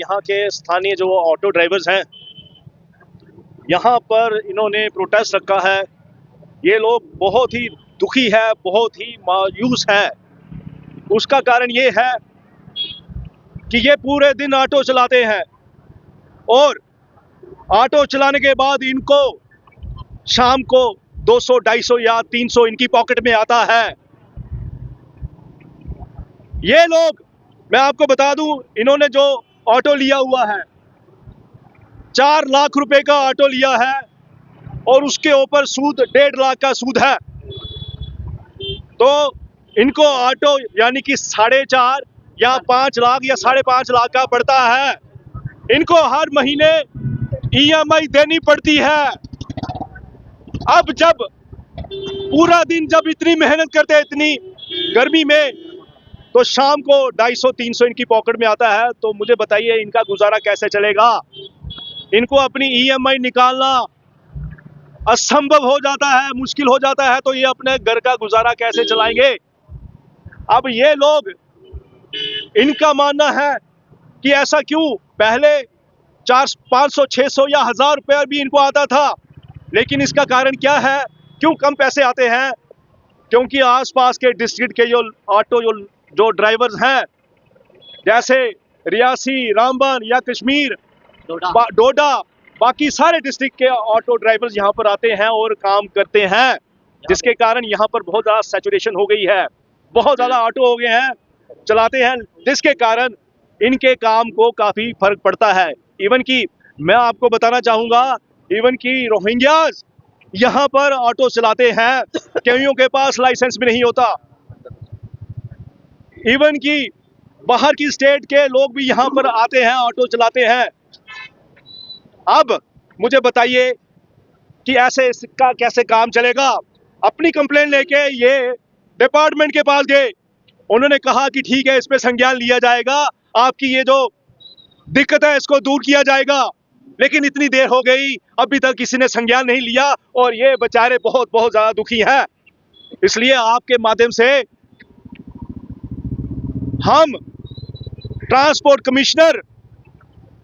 यहाँ के स्थानीय जो ऑटो ड्राइवर्स हैं, यहाँ पर इन्होंने प्रोटेस्ट रखा है। ये लोग बहुत ही दुखी है, बहुत ही मायूस है। उसका कारण ये है कि ये पूरे दिन ऑटो चलाते हैं और ऑटो चलाने के बाद इनको शाम को 200, 250 या 300 इनकी पॉकेट में आता है। ये लोग, मैं आपको बता दूं, इन्होंने जो ऑटो लिया हुआ है 4 लाख रुपए का ऑटो लिया है और उसके ऊपर सूद 1.5 लाख का सूद है। तो इनको ऑटो यानी कि 4.5 या 5 लाख या 5.5 लाख का पड़ता है। इनको हर महीने EMI देनी पड़ती है। अब जब पूरा दिन जब इतनी मेहनत करते हैं, इतनी गर्मी में, तो शाम को 250-300 इनकी पॉकेट में आता है। तो मुझे बताइए इनका गुजारा कैसे चलेगा? इनको अपनी EMI निकालना असंभव हो जाता है, मुश्किल हो जाता है। तो ये अपने घर का गुजारा कैसे चलाएंगे? अब ये लोग, इनका मानना है कि ऐसा क्यों, पहले 400, 500, 600 या 1000 रुपये भी इनको आता था, लेकिन इसका कारण क्या है? क्यों कम पैसे आते हैं? क्योंकि आसपास के डिस्ट्रिक्ट के जो ऑटो जो ड्राइवर्स हैं, जैसे रियासी, रामबन या कश्मीर, डोडा, बाकी सारे डिस्ट्रिक्ट के ऑटो ड्राइवर्स यहाँ पर आते हैं और काम करते हैं, जिसके कारण यहाँ पर बहुत ज़्यादा सैचुरेशन हो गई है। बहुत ज़्यादा ऑटो हो गए हैं, चलाते हैं, जिसके कारण इनके काम को काफ़ी फर्क पड़ता है। इवन कि मैं आपको बताना चाहूँगा, इवन कि रोहिंग्याज यहाँ पर ऑटो चलाते हैं, कईयों के पास लाइसेंस भी नहीं होता। इवन कि बाहर की स्टेट के लोग भी यहाँ पर आते हैं, ऑटो चलाते हैं। अब मुझे बताइए कि ऐसे इसका कैसे काम चलेगा? अपनी कंप्लेंट लेके ये डिपार्टमेंट के पास गए, उन्होंने कहा कि ठीक है, इस पे संज्ञान लिया जाएगा, आपकी ये जो दिक्कत है इसको दूर किया जाएगा। लेकिन इतनी देर हो गई, अभी तक किसी ने संज्ञान नहीं लिया और ये बेचारे बहुत बहुत ज्यादा दुखी हैं। इसलिए आपके माध्यम से हम ट्रांसपोर्ट कमिश्नर,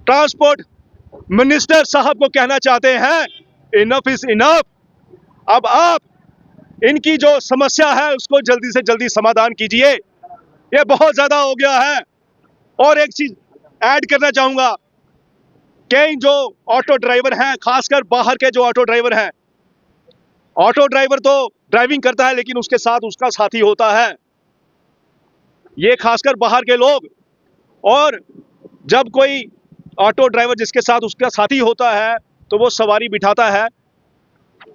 ट्रांसपोर्ट मिनिस्टर साहब को कहना चाहते हैं, इनफ इज इनफ। अब आप इनकी जो समस्या है उसको जल्दी से जल्दी समाधान कीजिए, ये बहुत ज्यादा हो गया है। और एक चीज ऐड करना चाहूंगा, कई जो ऑटो ड्राइवर हैं, खासकर बाहर के जो ऑटो ड्राइवर हैं, ऑटो ड्राइवर तो ड्राइविंग करता है लेकिन उसके साथ उसका साथी होता है, ये खासकर बाहर के लोग। और जब कोई ऑटो ड्राइवर जिसके साथ उसका साथी होता है तो वो सवारी बिठाता है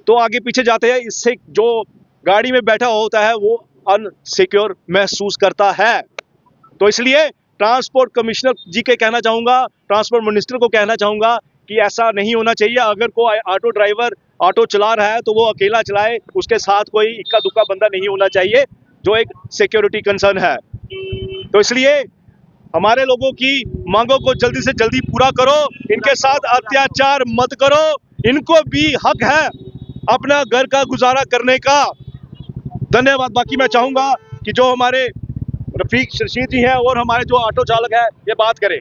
तो आगे पीछे जाते हैं, इससे जो गाड़ी में बैठा होता है वो अनसिक्योर महसूस करता है। तो इसलिए ट्रांसपोर्ट कमिश्नर जी के कहना चाहूँगा, ट्रांसपोर्ट मिनिस्टर को कहना चाहूँगा कि ऐसा नहीं होना चाहिए। अगर कोई ऑटो ड्राइवर ऑटो चला रहा है तो वो अकेला चलाए, उसके साथ कोई इक्का दुक्का बंदा नहीं होना चाहिए, जो एक सिक्योरिटी कंसर्न है। तो इसलिए हमारे लोगों की मांगों को जल्दी से जल्दी पूरा करो, इनके साथ अत्याचार मत करो, इनको भी हक है अपना घर का गुजारा करने का। धन्यवाद। बाकी मैं चाहूँगा कि जो हमारे रफीक शर्शीद जी हैं और हमारे जो ऑटो चालक है, ये बात करें।